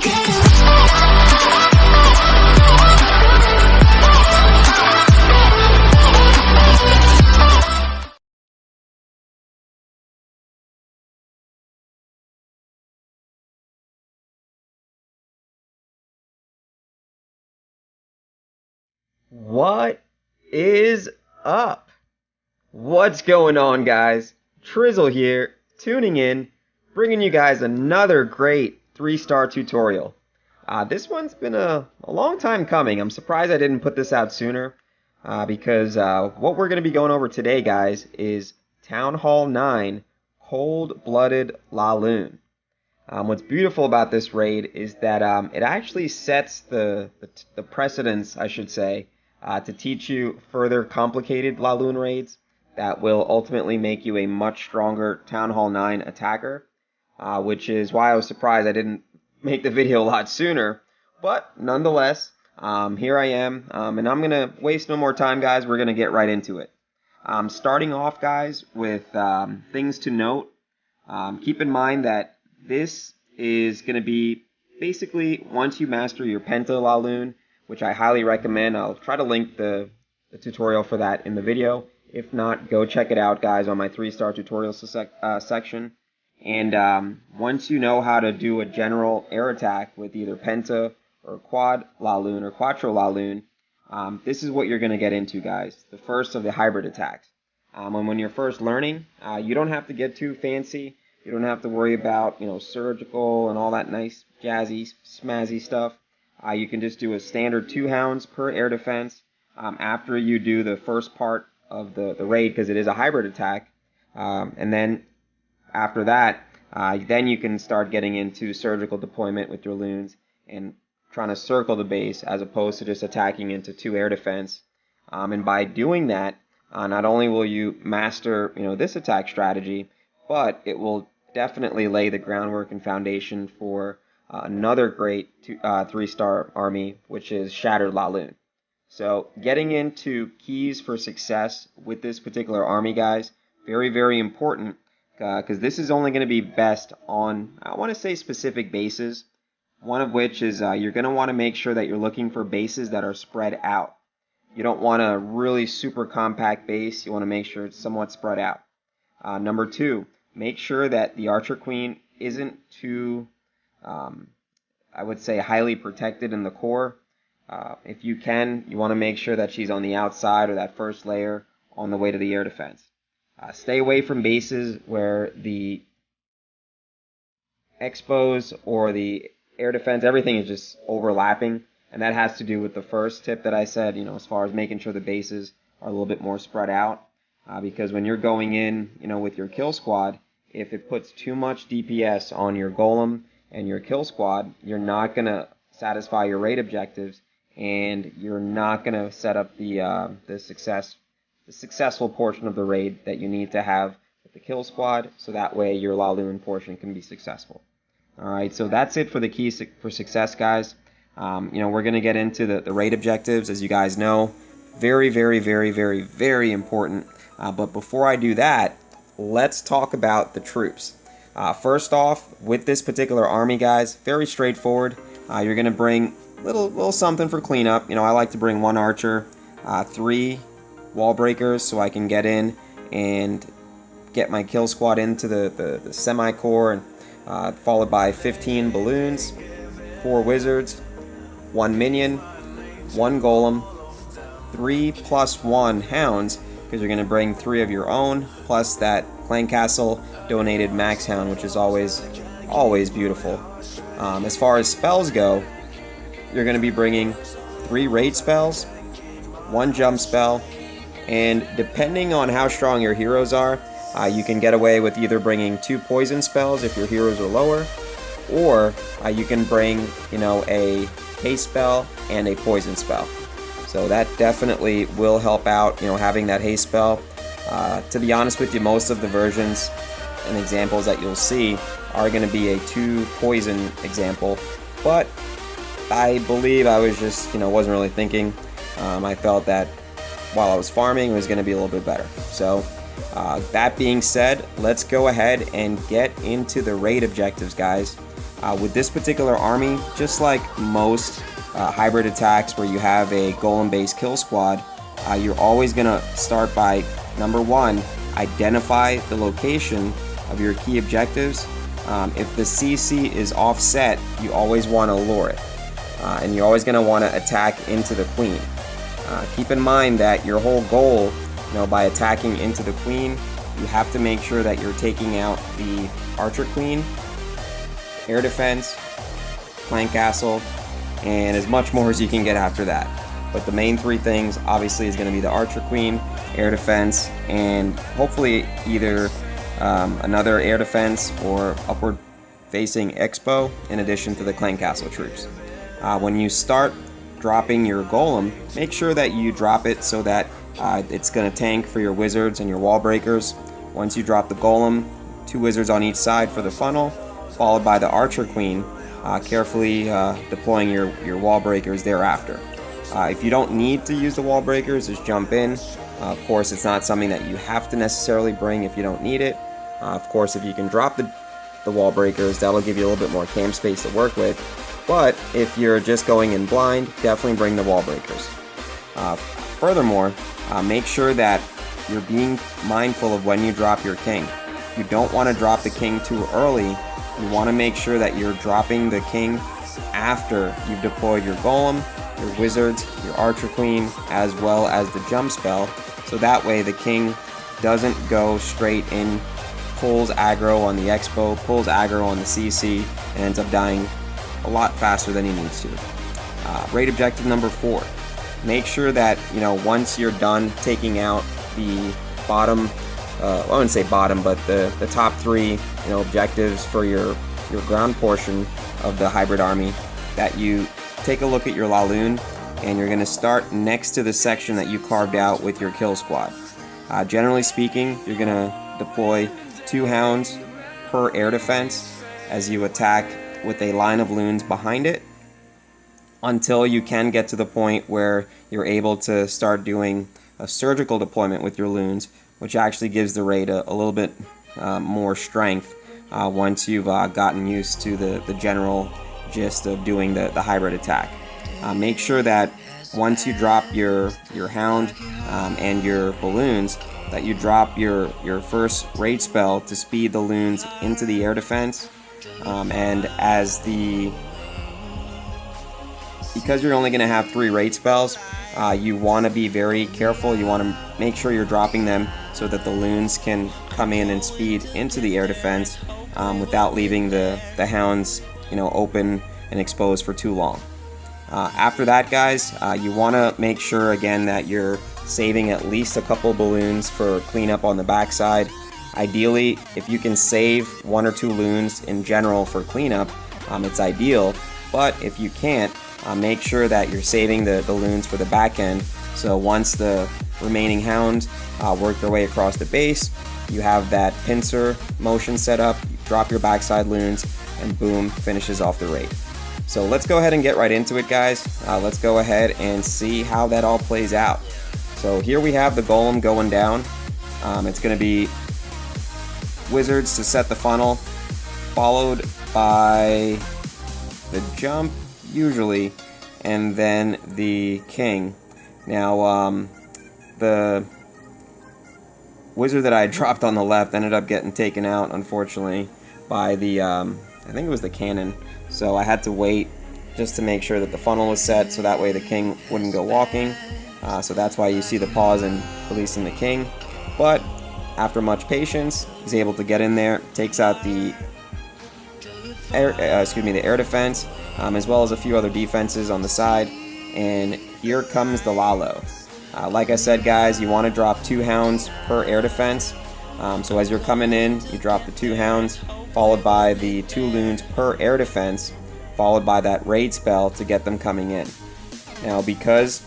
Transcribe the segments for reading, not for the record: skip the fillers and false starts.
What is up? What's going on, guys? Trizzle here, tuning in, bringing you guys another great 3-star tutorial. This one's been a long time coming. I'm surprised I didn't put this out sooner because what we're going to be going over today, guys, is Town Hall 9 Cold-Blooded LALOON. What's beautiful about this raid is that it actually sets the precedence, I should say, to teach you further complicated LALOON raids that will ultimately make you a much stronger Town Hall 9 attacker, which is why I was surprised I didn't make the video a lot sooner. But nonetheless, here I am, and I'm going to waste no more time, guys. We're going to get right into it. Starting off, guys, with things to note. Keep in mind that this is going to be basically once you master your Penta LALOON, which I highly recommend. I'll try to link the tutorial for that in the video. If not, go check it out, guys, on my 3-star tutorial section. And once you know how to do a general air attack with either Penta or Quad LALOON or Quattro LALOON, this is what you're going to get into, guys. The first of the hybrid attacks. And when you're first learning, you don't have to get too fancy. You don't have to worry about, surgical and all that nice, jazzy, smazzy stuff. You can just do a standard 2 hounds per air defense after you do the first part of the raid, because it is a hybrid attack. And then after that, then you can start getting into surgical deployment with your loons and trying to circle the base as opposed to just attacking into 2 air defense. And by doing that, not only will you master this attack strategy, but it will definitely lay the groundwork and foundation for another great 3-star army, which is Shattered LALOON. So getting into keys for success with this particular army, guys, very, very important, because this is only going to be best on, I want to say, specific bases, one of which is you're going to want to make sure that you're looking for bases that are spread out. You don't want a really super compact base. You want to make sure it's somewhat spread out. Number 2, make sure that the Archer Queen isn't too, I would say, highly protected in the core. If you can, you want to make sure that she's on the outside or that first layer on the way to the air defense. Stay away from bases where the expos or the air defense, everything is just overlapping. And that has to do with the first tip that I said, as far as making sure the bases are a little bit more spread out. Because when you're going in, with your kill squad, if it puts too much DPS on your golem and your kill squad, you're not going to satisfy your raid objectives, and you're not going to set up the successful portion of the raid that you need to have with the kill squad, so that way your LALOON portion can be successful. Alright, so that's it for the keys for success, guys. We're going to get into the raid objectives, as you guys know. Very, very, very, very, very important. But before I do that, let's talk about the troops. First off, with this particular army, guys, very straightforward. You're going to bring little something for cleanup. I like to bring 1 archer, 3 wallbreakers, so I can get in and get my kill squad into the semi-core, and followed by 15 balloons, 4 wizards, 1 minion, 1 golem, 3 + 1 hounds, because you're going to bring 3 of your own, plus that Clan Castle donated max hound, which is always beautiful. As far as spells go, you're going to be bringing 3 raid spells, 1 jump spell, and depending on how strong your heroes are, you can get away with either bringing 2 poison spells if your heroes are lower, or you can bring a haste spell and a poison spell. So that definitely will help out, having that haste spell. To be honest with you, most of the versions and examples that you'll see are going to be a 2 poison example, but I believe I was just, wasn't really thinking. I felt that while I was farming, it was going to be a little bit better. So that being said, let's go ahead and get into the raid objectives, guys. With this particular army, just like most hybrid attacks where you have a golem-based kill squad, you're always going to start by, number one, identify the location of your key objectives. If the CC is offset, you always want to lure it. And you're always going to want to attack into the queen. Keep in mind that your whole goal, by attacking into the queen, you have to make sure that you're taking out the archer queen, air defense, flank castle, and as much more as you can get after that. But the main three things obviously is going to be the archer queen, air defense, and hopefully either another air defense or upward facing expo in addition to the clan castle troops. When you start dropping your golem, make sure that you drop it so that it's going to tank for your wizards and your wall breakers. Once you drop the golem, 2 wizards on each side for the funnel, followed by the archer queen, carefully deploying your wall breakers thereafter. If you don't need to use the wall breakers, just jump in. Of course, it's not something that you have to necessarily bring if you don't need it. Of course, if you can drop the wall breakers, that'll give you a little bit more camp space to work with. But if you're just going in blind, definitely bring the wall breakers. Furthermore, make sure that you're being mindful of when you drop your king. You don't want to drop the king too early. You want to make sure that you're dropping the king after you've deployed your golem, your wizards, your archer queen, as well as the jump spell. So that way the king doesn't go straight in, pulls aggro on the expo, pulls aggro on the CC, and ends up dying a lot faster than he needs to. Raid objective number 4. Make sure that, once you're done taking out the bottom, I wouldn't say bottom, but the top 3, objectives for your ground portion of the hybrid army, that you take a look at your LALOON, and you're going to start next to the section that you carved out with your kill squad. Generally speaking, you're going to deploy 2 hounds per air defense as you attack with a line of loons behind it, until you can get to the point where you're able to start doing a surgical deployment with your loons, which actually gives the raid a little bit more strength once you've gotten used to the general gist of doing the hybrid attack. Make sure that once you drop your hound and your balloons, that you drop your first raid spell to speed the loons into the air defense, and because you're only going to have 3 raid spells, you want to be very careful. You want to make sure you're dropping them so that the loons can come in and speed into the air defense without leaving the hounds open and exposed for too long. After that, guys, you want to make sure again that you're saving at least a couple balloons for cleanup on the backside. Ideally, if you can save 1 or 2 loons in general for cleanup, it's ideal. But if you can't, make sure that you're saving the loons for the back end, so once the remaining hounds work their way across the base, you have that pincer motion set up, you drop your backside loons, and boom, finishes off the raid. So let's go ahead and get right into it, guys. Let's go ahead and see how that all plays out. So here we have the golem going down. It's going to be wizards to set the funnel, followed by the jump usually, and then the king. Now the wizard that I dropped on the left ended up getting taken out, unfortunately, by the I think it was the cannon, so I had to wait just to make sure that the funnel was set, so that way the king wouldn't go walking. So that's why you see the pause in releasing the king. But after much patience, he's able to get in there, takes out the air defense, as well as a few other defenses on the side, and here comes the LALOON. Like I said, guys, you want to drop 2 hounds per air defense. So as you're coming in, you drop the 2 hounds, followed by the 2 loons per air defense, followed by that raid spell to get them coming in. Now, because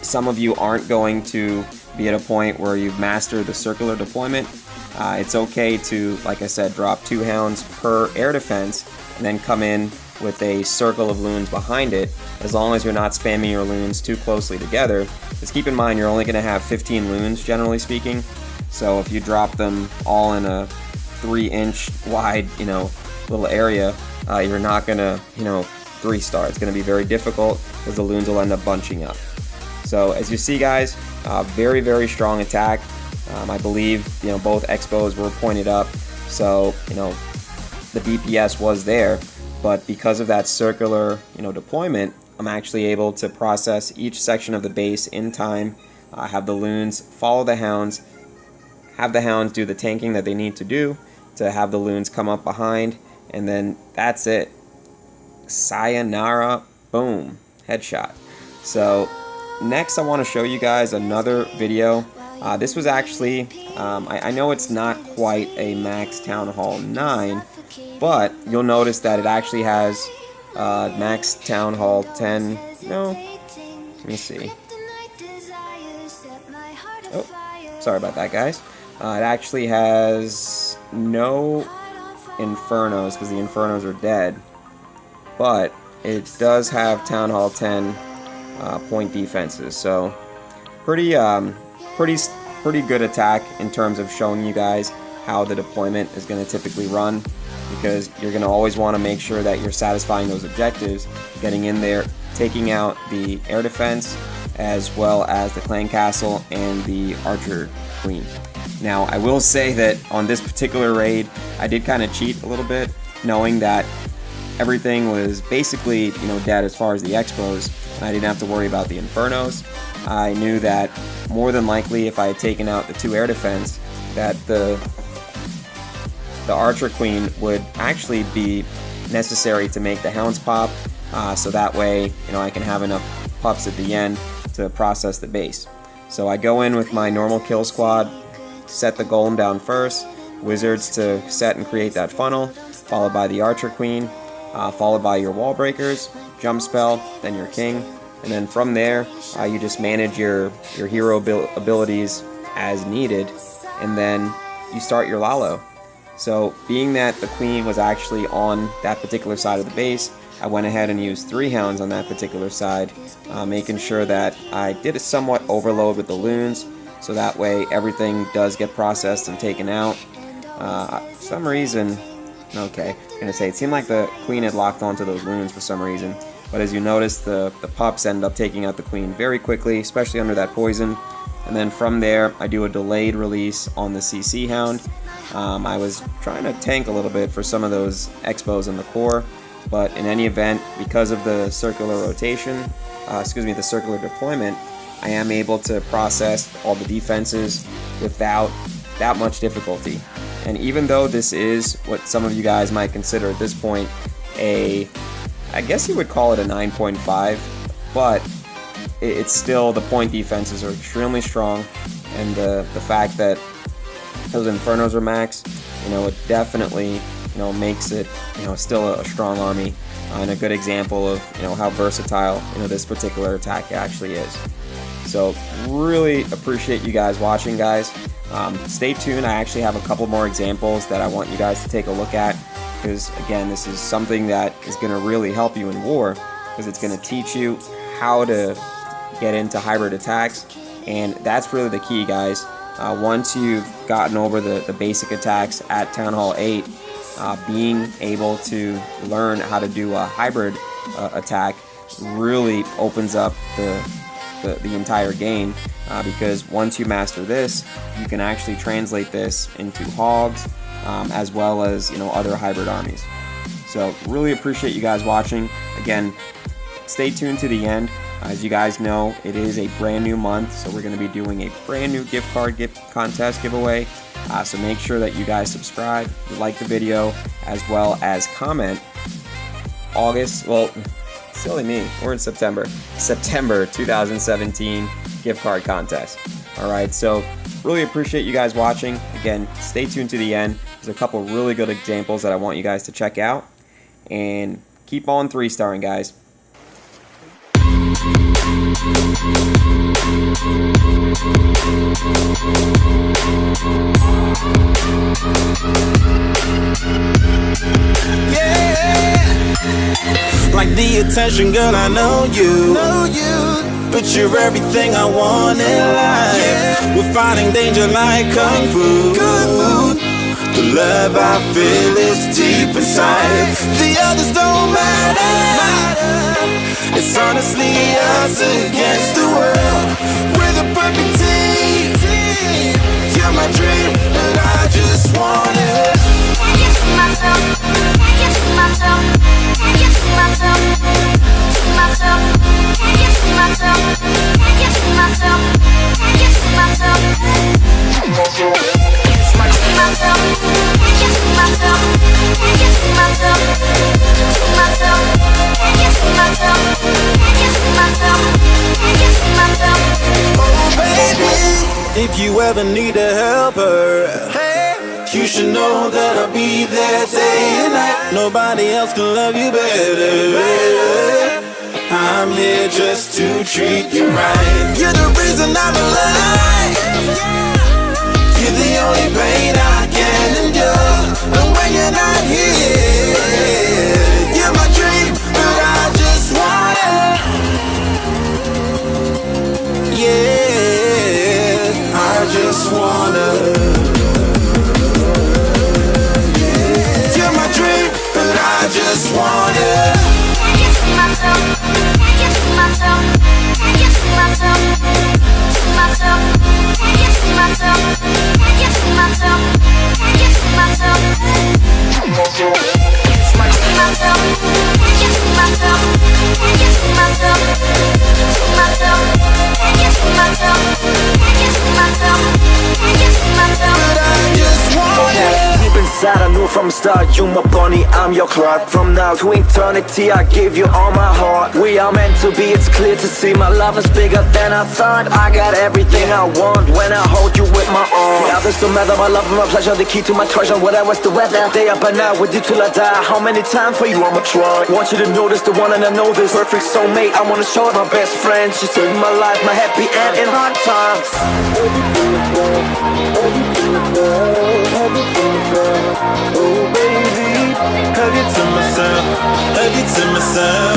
some of you aren't going to be at a point where you've mastered the circular deployment, it's okay to, like I said, drop 2 hounds per air defense and then come in with a circle of loons behind it, as long as you're not spamming your loons too closely together. Just keep in mind you're only going to have 15 loons, generally speaking, so if you drop them all in a 3-inch wide, little area, you're not gonna, 3-star. It's gonna be very difficult because the loons will end up bunching up. So as you see, guys, very, very strong attack. I believe, both expos were pointed up, so, the DPS was there, but because of that circular, deployment, I'm actually able to process each section of the base in time, have the loons follow the hounds, have the hounds do the tanking that they need to do, to have the loons come up behind, and then that's it. Sayonara, boom, headshot. So next I want to show you guys another video. This was actually, I know it's not quite a max Town Hall 9, but you'll notice that it actually has max Town Hall 10, let me see. Oh, sorry about that, guys. It actually has no Infernos because the Infernos are dead, but it does have Town Hall 10 point defenses, so pretty good attack in terms of showing you guys how the deployment is going to typically run, because you're going to always want to make sure that you're satisfying those objectives, getting in there, taking out the air defense as well as the clan castle and the archer queen. Now I will say that on this particular raid I did kind of cheat a little bit, knowing that everything was basically dead as far as the expos. I didn't have to worry about the Infernos. I knew that more than likely if I had taken out the 2 air defense, that the Archer Queen would actually be necessary to make the hounds pop, so that way I can have enough pups at the end to process the base. So I go in with my normal kill squad, set the golem down first, wizards to set and create that funnel, followed by the Archer Queen, followed by your wall breakers, jump spell, then your king, and then from there you just manage your hero abilities as needed, and then you start your Lalo. So being that the queen was actually on that particular side of the base, I went ahead and used 3 hounds on that particular side, making sure that I did a somewhat overload with the loons, so that way everything does get processed and taken out. For some reason, okay, I'm gonna say it seemed like the queen had locked onto those loons for some reason, but as you notice, the pups end up taking out the queen very quickly, especially under that poison. And then from there I do a delayed release on the CC hound. I was trying to tank a little bit for some of those expos in the core, but in any event, because of the circular rotation, the circular deployment, I am able to process all the defenses without that much difficulty. And even though this is what some of you guys might consider at this point I guess you would call it a 9.5, but it's still, the point defenses are extremely strong, and the fact that those Infernos are max, it definitely, makes it, still a strong army, and a good example of, how versatile, this particular attack actually is. So really appreciate you guys watching, guys. Stay tuned. I actually have a couple more examples that I want you guys to take a look at, because again, this is something that is going to really help you in war, because it's going to teach you how to get into hybrid attacks, and that's really the key, guys. Once you've gotten over the basic attacks at Town Hall 8, being able to learn how to do a hybrid attack really opens up the entire game, because once you master this, you can actually translate this into hogs, as well as other hybrid armies. So really appreciate you guys watching. Again, stay tuned to the end. As you guys know, it is a brand new month, so we're going to be doing a brand new gift card contest giveaway. So make sure that you guys subscribe, like the video, as well as comment. Silly me, we're in September 2017 gift card contest. Alright, so really appreciate you guys watching. Again, stay tuned to the end. There's a couple really good examples that I want you guys to check out, and keep on 3-starring, guys. Like the attention, girl, I know you. But you're everything I want in life. We're fighting danger like kung fu. The love I feel is deep inside. The others don't matter. It's honestly us against the world. We're the perfect team. You're my dream, and I just want it. I can see myself. I can see myself. I can see myself. See myself. I can see myself. I can see myself. I can see myself. See myself. I can see myself. I can see myself. I can see myself. See myself. I can see myself. I can see myself. I can see myself. Oh baby, if you ever need a helper, you should know that I'll be there day and night. Nobody else can love you better. I'm here just to treat you right. You're the reason I'm alive. You're the only pain I can endure. And when you're not here, you're my dream, but I just want it. Yeah, I just wanna. I just want it. I can see myself. I can see myself. I can see myself. See myself. I can see myself. I can see myself. I can see myself. See myself. I can see myself. I can see myself. I can see myself. See myself. I can see myself. I can see myself. I can see myself. But I just want it. Deep inside, I knew from the start, you my bunny, I'm your Clark. From now to eternity, I give you all my heart. We are meant to be, it's clear to see. My love is bigger than I thought. I got everything I want when I hold you with my arms. The others don't matter, my love and my pleasure, the key to my treasure. Whatever's the weather, day up and out with you till I die. How many times for you I'ma try? Want you to notice the one and I know this. Perfect soulmate, I wanna show it. My best friend, she saved my life, my happy end in hard times. Oh baby, hug it to myself, hug it to myself.